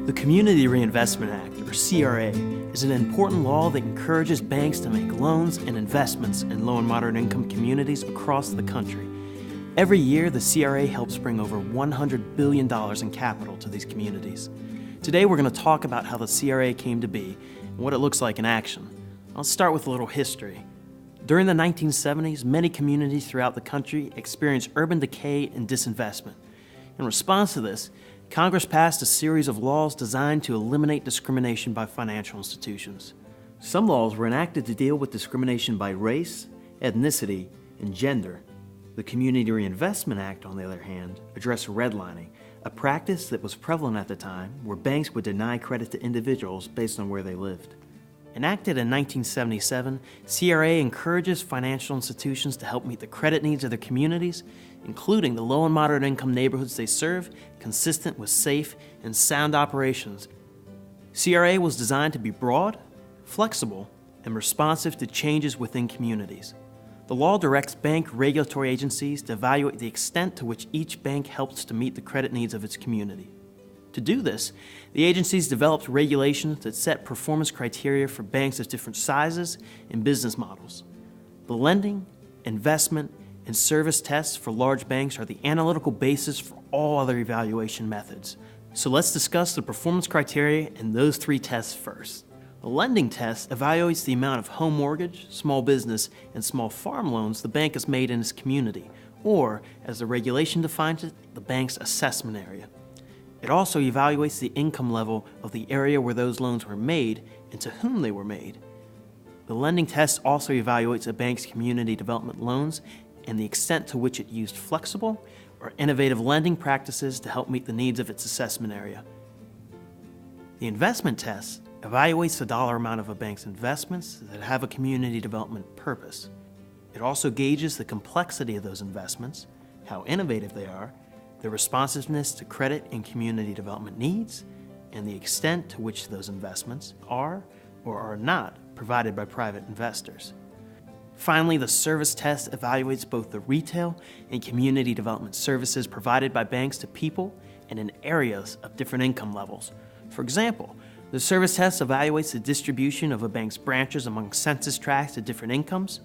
The Community Reinvestment Act, or CRA, is an important law that encourages banks to make loans and investments in low and moderate income communities across the country. Every year, the CRA helps bring over $100 billion in capital to these communities. Today, we're going to talk about how the CRA came to be and what it looks like in action. I'll start with a little history. During the 1970s, many communities throughout the country experienced urban decay and disinvestment. In response to this, Congress passed a series of laws designed to eliminate discrimination by financial institutions. Some laws were enacted to deal with discrimination by race, ethnicity, and gender. The Community Reinvestment Act, on the other hand, addressed redlining, a practice that was prevalent at the time where banks would deny credit to individuals based on where they lived. Enacted in 1977, CRA encourages financial institutions to help meet the credit needs of their communities, including the low and moderate income neighborhoods they serve, consistent with safe and sound operations. CRA was designed to be broad, flexible, and responsive to changes within communities. The law directs bank regulatory agencies to evaluate the extent to which each bank helps to meet the credit needs of its community. To do this, the agencies developed regulations that set performance criteria for banks of different sizes and business models. The lending, investment, and service tests for large banks are the analytical basis for all other evaluation methods. So let's discuss the performance criteria in those three tests first. The lending test evaluates the amount of home mortgage, small business, and small farm loans the bank has made in its community, or, as the regulation defines it, the bank's assessment area. It also evaluates the income level of the area where those loans were made and to whom they were made. The lending test also evaluates a bank's community development loans and the extent to which it used flexible or innovative lending practices to help meet the needs of its assessment area. The investment test evaluates the dollar amount of a bank's investments that have a community development purpose. It also gauges the complexity of those investments, how innovative they are, their responsiveness to credit and community development needs, and the extent to which those investments are or are not provided by private investors. Finally, the service test evaluates both the retail and community development services provided by banks to people and in areas of different income levels. For example, the service test evaluates the distribution of a bank's branches among census tracts at different incomes,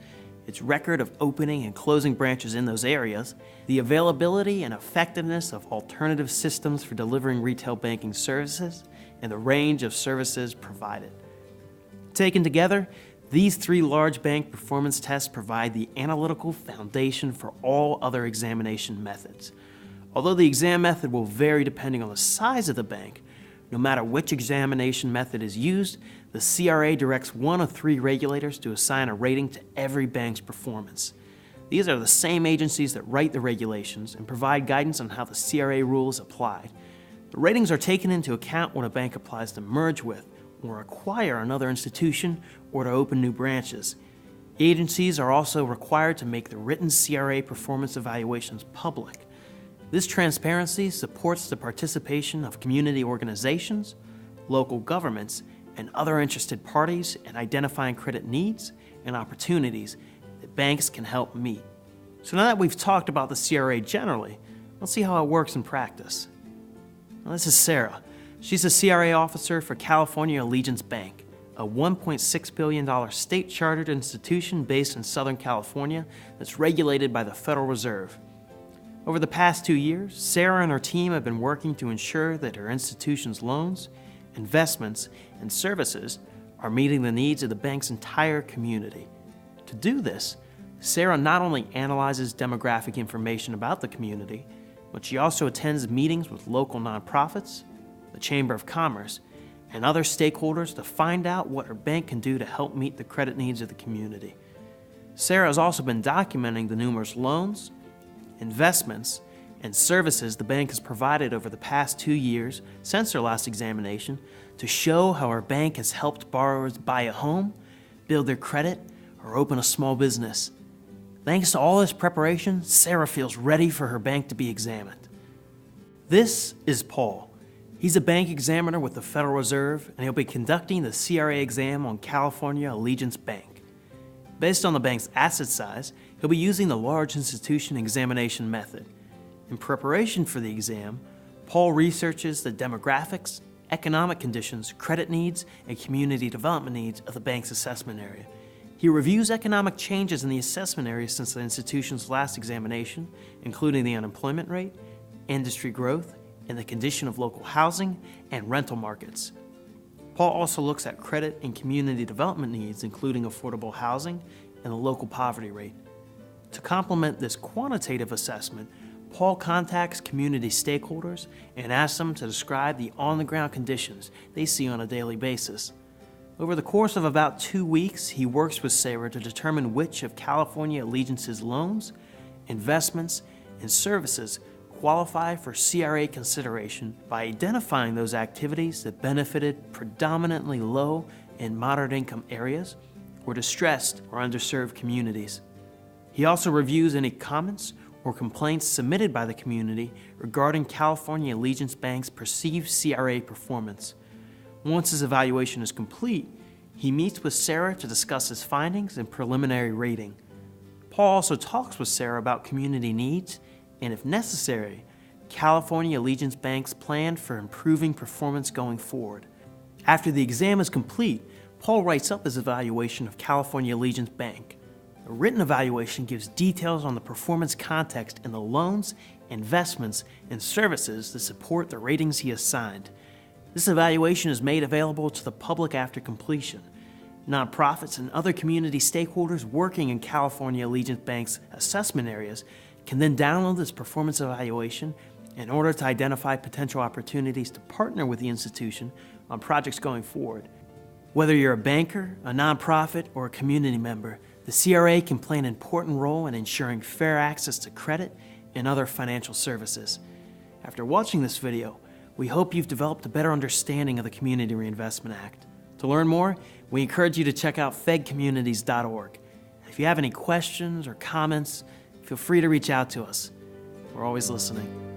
its record of opening and closing branches in those areas, the availability and effectiveness of alternative systems for delivering retail banking services, and the range of services provided. Taken together, these three large bank performance tests provide the analytical foundation for all other examination methods. Although the exam method will vary depending on the size of the bank, no matter which examination method is used, the CRA directs one of three regulators to assign a rating to every bank's performance. These are the same agencies that write the regulations and provide guidance on how the CRA rule is applied. The ratings are taken into account when a bank applies to merge with or acquire another institution or to open new branches. Agencies are also required to make the written CRA performance evaluations public. This transparency supports the participation of community organizations, local governments, and other interested parties in identifying credit needs and opportunities that banks can help meet. So now that we've talked about the CRA generally, let's see how it works in practice. Now, this is Sarah. She's a CRA officer for California Allegiance Bank, a $1.6 billion state-chartered institution based in Southern California that's regulated by the Federal Reserve. Over the past 2 years, Sarah and her team have been working to ensure that her institution's loans, investments, and services are meeting the needs of the bank's entire community. To do this, Sarah not only analyzes demographic information about the community, but she also attends meetings with local nonprofits, the Chamber of Commerce, and other stakeholders to find out what her bank can do to help meet the credit needs of the community. Sarah has also been documenting the numerous loans, investments, and services the bank has provided over the past 2 years since their last examination to show how our bank has helped borrowers buy a home, build their credit, or open a small business. Thanks to all this preparation, Sarah feels ready for her bank to be examined. This is Paul. He's a bank examiner with the Federal Reserve, and he'll be conducting the CRA exam on California Allegiance Bank. Based on the bank's asset size, he'll be using the large institution examination method. In preparation for the exam, Paul researches the demographics, economic conditions, credit needs, and community development needs of the bank's assessment area. He reviews economic changes in the assessment area since the institution's last examination, including the unemployment rate, industry growth, and the condition of local housing and rental markets. Paul also looks at credit and community development needs, including affordable housing and the local poverty rate. To complement this quantitative assessment, Paul contacts community stakeholders and asks them to describe the on-the-ground conditions they see on a daily basis. Over the course of about 2 weeks, he works with Sarah to determine which of California Allegiance's loans, investments, and services qualify for CRA consideration by identifying those activities that benefited predominantly low and moderate income areas or distressed or underserved communities. He also reviews any comments or complaints submitted by the community regarding California Allegiance Bank's perceived CRA performance. Once his evaluation is complete, he meets with Sarah to discuss his findings and preliminary rating. Paul also talks with Sarah about community needs and, if necessary, California Allegiance Bank's plan for improving performance going forward. After the exam is complete, Paul writes up his evaluation of California Allegiance Bank. A written evaluation gives details on the performance context in the loans, investments, and services that support the ratings he assigned. This evaluation is made available to the public after completion. Nonprofits and other community stakeholders working in California Allegiance Bank's assessment areas can then download this performance evaluation in order to identify potential opportunities to partner with the institution on projects going forward. Whether you're a banker, a nonprofit, or a community member, the CRA can play an important role in ensuring fair access to credit and other financial services. After watching this video, we hope you've developed a better understanding of the Community Reinvestment Act. To learn more, we encourage you to check out fedcommunities.org. If you have any questions or comments, feel free to reach out to us. We're always listening.